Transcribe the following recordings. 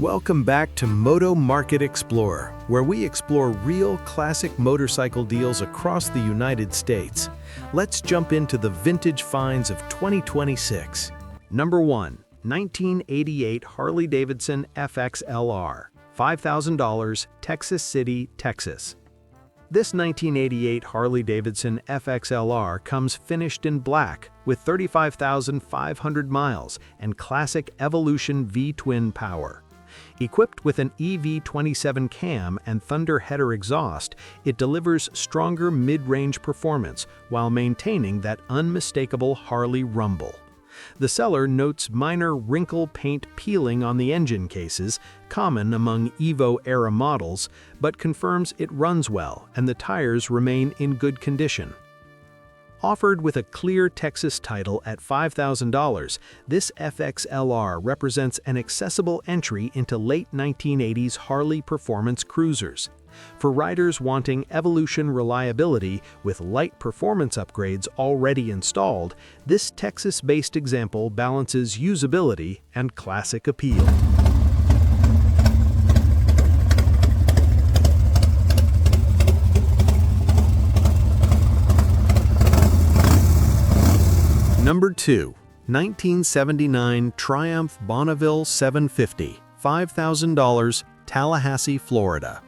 Welcome back to Moto Market Explorer, where we explore real classic motorcycle deals across the United States. Let's jump into the vintage finds of 2026. Number 1. 1988 Harley-Davidson FXLR, $5,000, Texas City, Texas. This 1988 Harley-Davidson FXLR comes finished in black with 35,500 miles and classic Evolution V-twin power. Equipped with an EV27 cam and Thunder header exhaust, it delivers stronger mid-range performance while maintaining that unmistakable Harley rumble. The seller notes minor wrinkle paint peeling on the engine cases, common among Evo-era models, but confirms it runs well and the tires remain in good condition. Offered with a clear Texas title at $5,000, this FXLR represents an accessible entry into late 1980s Harley performance cruisers. For riders wanting Evolution reliability with light performance upgrades already installed, this Texas-based example balances usability and classic appeal. Number 2. 1979 Triumph Bonneville 750, $5,000, Tallahassee, Florida.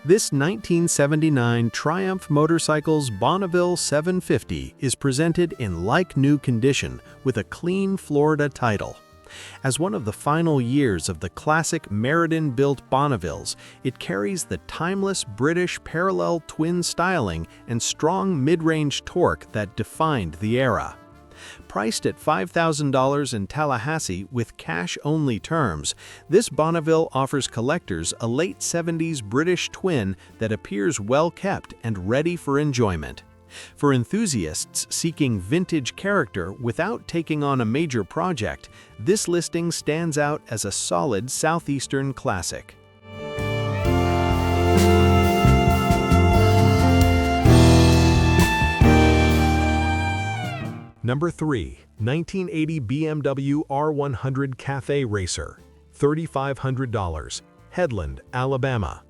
This 1979 Triumph Motorcycles Bonneville 750 is presented in like-new condition with a clean Florida title. As one of the final years of the classic Meriden-built Bonnevilles, it carries the timeless British parallel twin styling and strong mid-range torque that defined the era. Priced at $5,000 in Tallahassee with cash-only terms, this Bonneville offers collectors a late 70s British twin that appears well-kept and ready for enjoyment. For enthusiasts seeking vintage character without taking on a major project, this listing stands out as a solid southeastern classic. Number 3. 1980 BMW R100 Cafe Racer, $3,500, Headland, Alabama.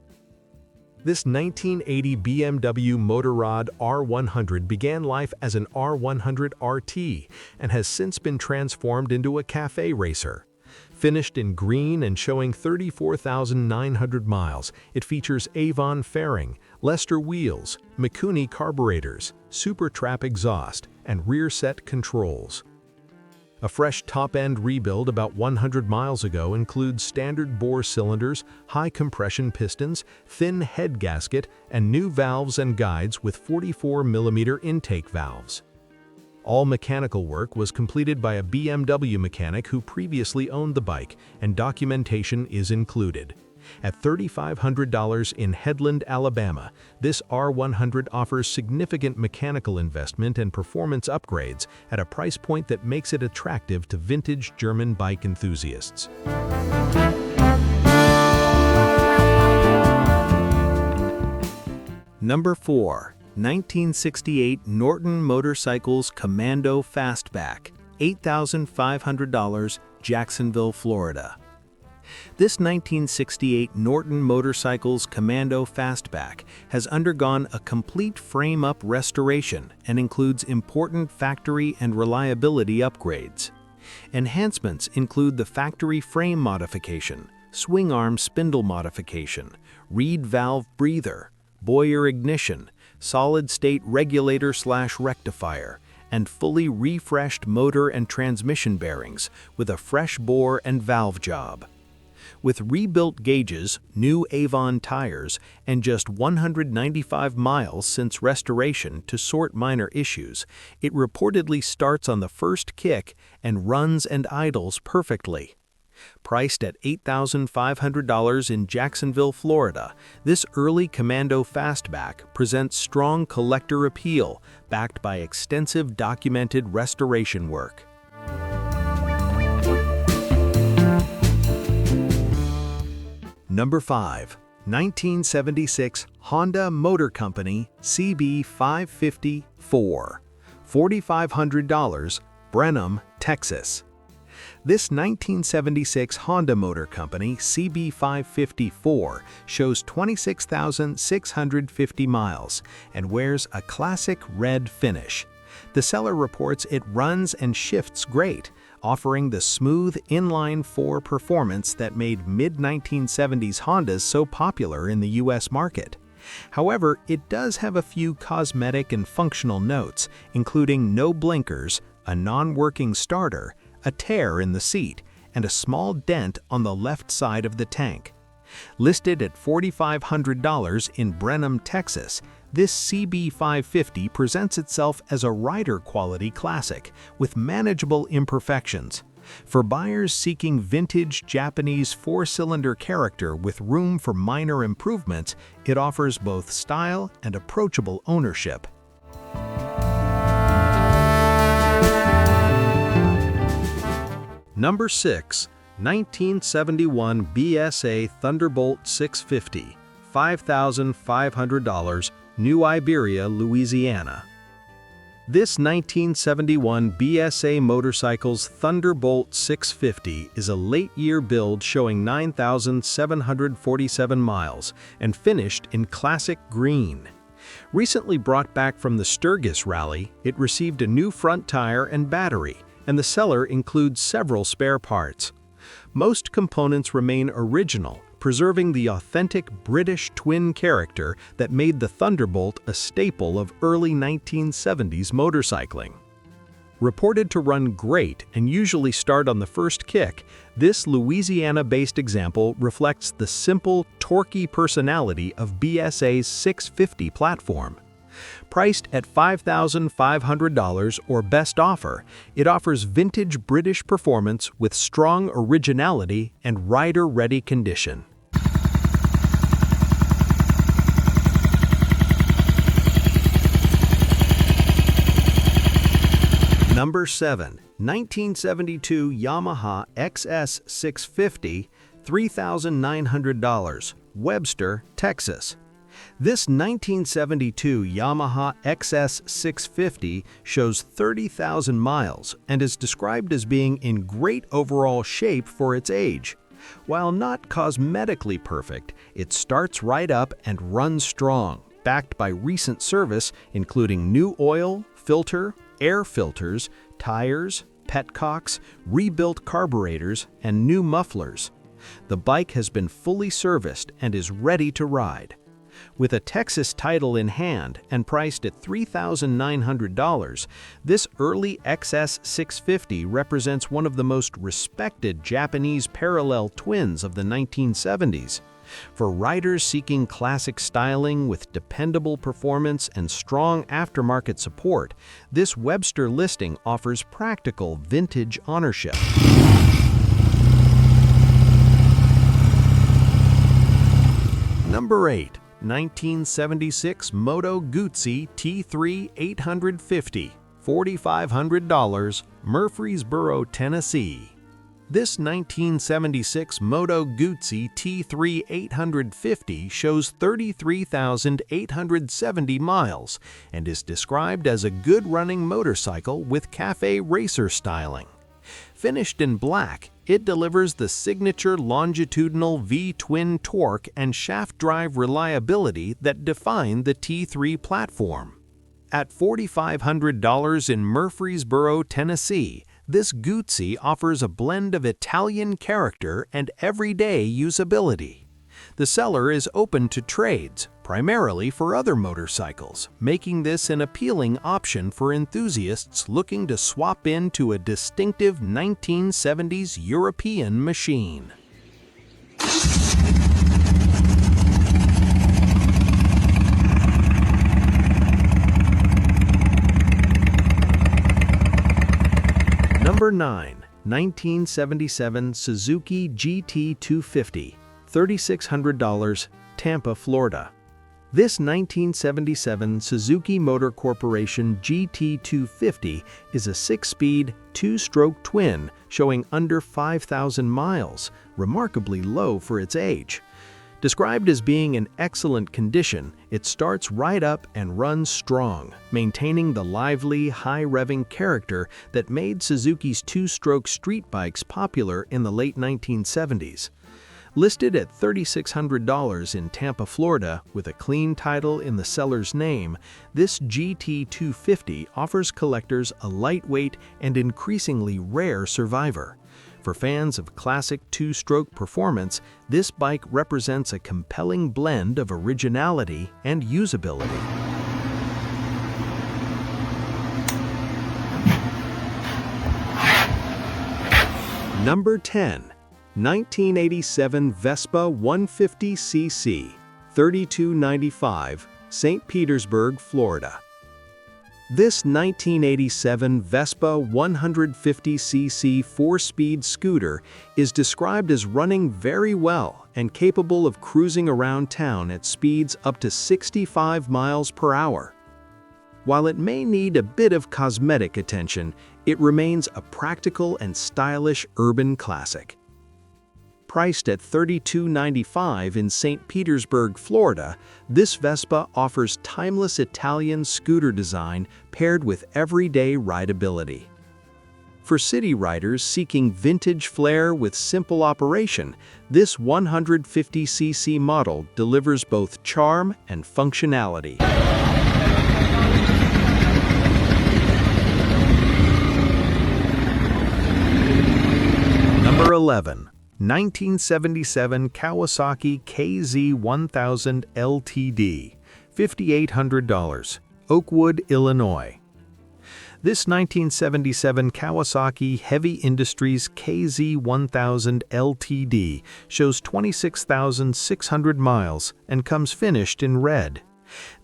This 1980 BMW Motorrad R100 began life as an R100 RT and has since been transformed into a cafe racer. Finished in green and showing 34,900 miles, it features Avon fairing, Lester wheels, Mikuni carburetors, Super Trap exhaust, and rear set controls. A fresh top-end rebuild about 100 miles ago includes standard bore cylinders, high compression pistons, thin head gasket, and new valves and guides with 44mm intake valves. All mechanical work was completed by a BMW mechanic who previously owned the bike, and documentation is included. At $3,500 in Headland, Alabama, this R100 offers significant mechanical investment and performance upgrades at a price point that makes it attractive to vintage German bike enthusiasts. Number 4. 1968 Norton Motorcycles Commando Fastback, $8,500, Jacksonville, Florida. This 1968 Norton Motorcycles Commando Fastback has undergone a complete frame-up restoration and includes important factory and reliability upgrades. Enhancements include the factory frame modification, swing arm spindle modification, reed valve breather, Boyer ignition, solid-state regulator/rectifier, and fully refreshed motor and transmission bearings with a fresh bore and valve job. With rebuilt gauges, new Avon tires, and just 195 miles since restoration to sort minor issues, it reportedly starts on the first kick and runs and idles perfectly. Priced at $8,500 in Jacksonville, Florida, this early Commando Fastback presents strong collector appeal backed by extensive documented restoration work. Number 5. 1976 Honda Motor Company CB550 4, $4,500, Brenham, Texas. This 1976 Honda Motor Company CB550 shows 26,650 miles and wears a classic red finish. The seller reports it runs and shifts great, offering the smooth inline-4 performance that made mid-1970s Hondas so popular in the US market. However, it does have a few cosmetic and functional notes, including no blinkers, a non-working starter, a tear in the seat, and a small dent on the left side of the tank. Listed at $4,500 in Brenham, Texas, this CB550 presents itself as a rider-quality classic with manageable imperfections. For buyers seeking vintage Japanese four-cylinder character with room for minor improvements, it offers both style and approachable ownership. Number 6. 1971 BSA Thunderbolt 650, $5,500, New Iberia, Louisiana. This 1971 BSA Motorcycles Thunderbolt 650 is a late-year build showing 9,747 miles and finished in classic green. Recently brought back from the Sturgis Rally, it received a new front tire and battery, and the seller includes several spare parts. Most components remain original, preserving the authentic British twin character that made the Thunderbolt a staple of early 1970s motorcycling. Reported to run great and usually start on the first kick, this Louisiana-based example reflects the simple, torquey personality of BSA's 650 platform. Priced at $5,500 or best offer, it offers vintage British performance with strong originality and rider-ready condition. Number 7. 1972 Yamaha XS650, $3,900, Webster, Texas. This 1972 Yamaha XS650 shows 30,000 miles and is described as being in great overall shape for its age. While not cosmetically perfect, it starts right up and runs strong, backed by recent service including new oil, filter, air filters, tires, petcocks, rebuilt carburetors, and new mufflers. The bike has been fully serviced and is ready to ride. With a Texas title in hand and priced at $3,900, this early XS650 represents one of the most respected Japanese parallel twins of the 1970s. For riders seeking classic styling with dependable performance and strong aftermarket support, this Webster listing offers practical vintage ownership. Number 8. 1976 Moto Guzzi T3 850, $4,500, Murfreesboro, Tennessee. This 1976 Moto Guzzi T3 850 shows 33,870 miles and is described as a good-running motorcycle with cafe racer styling. Finished in black, it delivers the signature longitudinal V-twin torque and shaft drive reliability that define the T3 platform. At $4,500 in Murfreesboro, Tennessee, this Guzzi offers a blend of Italian character and everyday usability. The seller is open to trades, primarily for other motorcycles, making this an appealing option for enthusiasts looking to swap into a distinctive 1970s European machine. Number 9. 1977 Suzuki GT250, $3,600, Tampa, Florida. This 1977 Suzuki Motor Corporation GT250 is a 6-speed, 2-stroke twin showing under 5,000 miles, remarkably low for its age. Described as being in excellent condition, it starts right up and runs strong, maintaining the lively, high-revving character that made Suzuki's two-stroke street bikes popular in the late 1970s. Listed at $3,600 in Tampa, Florida, with a clean title in the seller's name, this GT250 offers collectors a lightweight and increasingly rare survivor. For fans of classic two-stroke performance, this bike represents a compelling blend of originality and usability. Number 10. 1987 Vespa 150cc, $32.95, St. Petersburg, Florida. This 1987 Vespa 150cc 4-speed scooter is described as running very well and capable of cruising around town at speeds up to 65 miles per hour. While it may need a bit of cosmetic attention, it remains a practical and stylish urban classic. Priced at $32.95 in St. Petersburg, Florida, this Vespa offers timeless Italian scooter design paired with everyday rideability. For city riders seeking vintage flair with simple operation, this 150cc model delivers both charm and functionality. Number 11. 1977 Kawasaki KZ1000 LTD, $5,800, Oakwood, Illinois. This 1977 Kawasaki Heavy Industries KZ1000 LTD shows 26,600 miles and comes finished in red.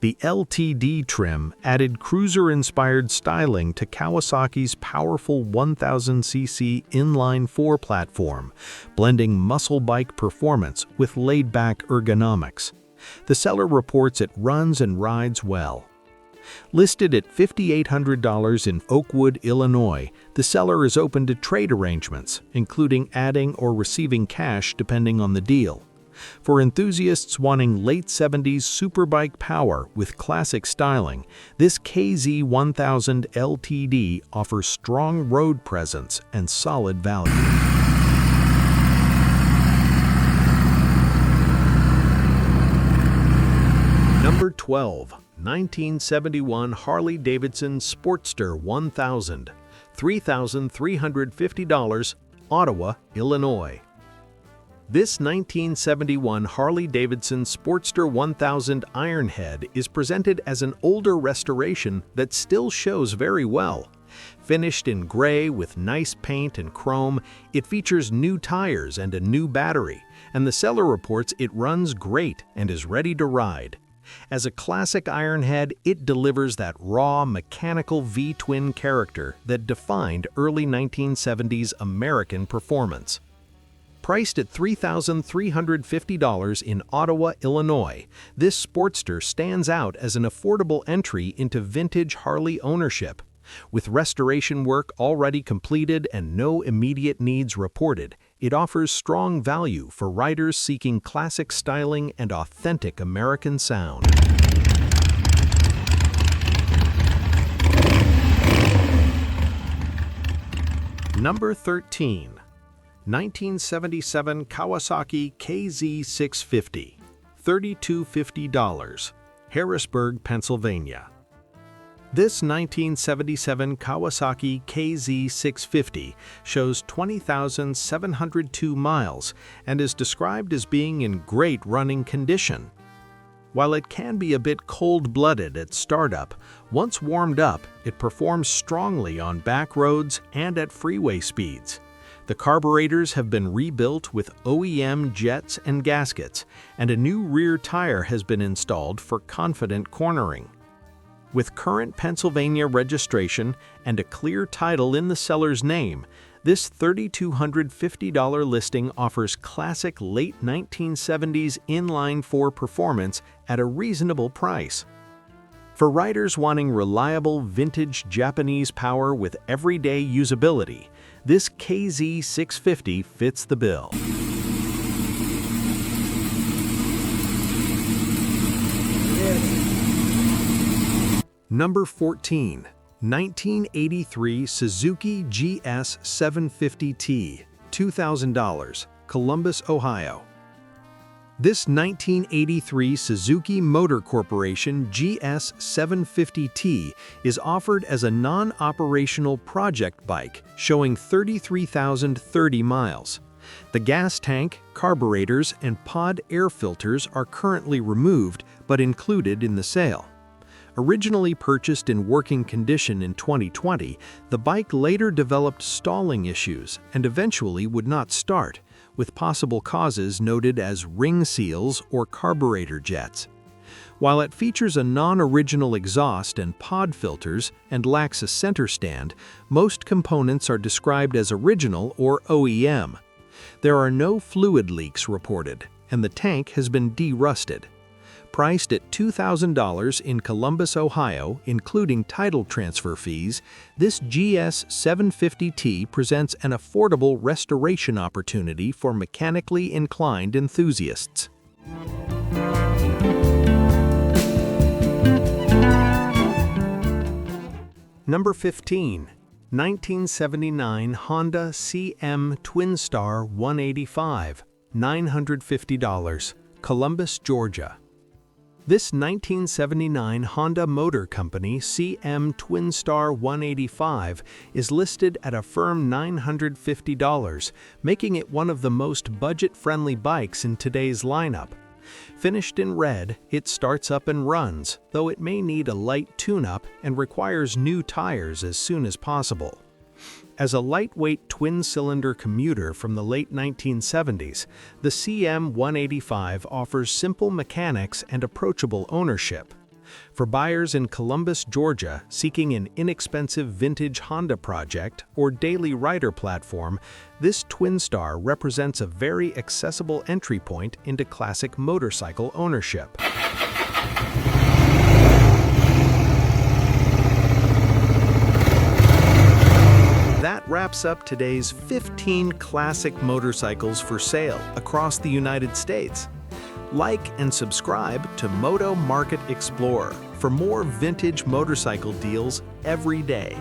The LTD trim added cruiser-inspired styling to Kawasaki's powerful 1000cc inline-4 platform, blending muscle bike performance with laid-back ergonomics. The seller reports it runs and rides well. Listed at $5,800 in Oakwood, Illinois, the seller is open to trade arrangements, including adding or receiving cash depending on the deal. For enthusiasts wanting late 70s superbike power with classic styling, this KZ1000 LTD offers strong road presence and solid value. Number 12. 1971 Harley-Davidson Sportster 1000, $3,350, Ottawa, Illinois. This 1971 Harley-Davidson Sportster 1000 Ironhead is presented as an older restoration that still shows very well. Finished in gray with nice paint and chrome, it features new tires and a new battery, and the seller reports it runs great and is ready to ride. As a classic Ironhead, it delivers that raw, mechanical V-twin character that defined early 1970s American performance. Priced at $3,350 in Ottawa, Illinois, this Sportster stands out as an affordable entry into vintage Harley ownership. With restoration work already completed and no immediate needs reported, it offers strong value for riders seeking classic styling and authentic American sound. Number 13. 1977 Kawasaki KZ650, $3,250, Harrisburg, Pennsylvania. This 1977 Kawasaki KZ650 shows 20,702 miles and is described as being in great running condition. While it can be a bit cold-blooded at startup, once warmed up, it performs strongly on back roads and at freeway speeds. The carburetors have been rebuilt with OEM jets and gaskets, and a new rear tire has been installed for confident cornering. With current Pennsylvania registration and a clear title in the seller's name, this $3,250 listing offers classic late 1970s inline-4 performance at a reasonable price. For riders wanting reliable vintage Japanese power with everyday usability, this KZ650 fits the bill. Number 14. 1983 Suzuki GS750T, $2,000, Columbus, Ohio. This 1983 Suzuki Motor Corporation GS750T is offered as a non-operational project bike showing 33,030 miles. The gas tank, carburetors, and pod air filters are currently removed but included in the sale. Originally purchased in working condition in 2020, the bike later developed stalling issues and eventually would not start, with possible causes noted as ring seals or carburetor jets. While it features a non-original exhaust and pod filters and lacks a center stand, most components are described as original or OEM. There are no fluid leaks reported, and the tank has been de-rusted. Priced at $2,000 in Columbus, Ohio, including title transfer fees, this GS750T presents an affordable restoration opportunity for mechanically inclined enthusiasts. Number 15. 1979 Honda CM Twin Star 185, $950, Columbus, Georgia. This 1979 Honda Motor Company CM Twin Star 185 is listed at a firm $950, making it one of the most budget-friendly bikes in today's lineup. Finished in red, it starts up and runs, though it may need a light tune-up and requires new tires as soon as possible. As a lightweight twin-cylinder commuter from the late 1970s, the CM185 offers simple mechanics and approachable ownership. For buyers in Columbus, Georgia, seeking an inexpensive vintage Honda project or daily rider platform, this Twin Star represents a very accessible entry point into classic motorcycle ownership. That wraps up today's 15 classic motorcycles for sale across the United States. Like and subscribe to Moto Market Explorer for more vintage motorcycle deals every day.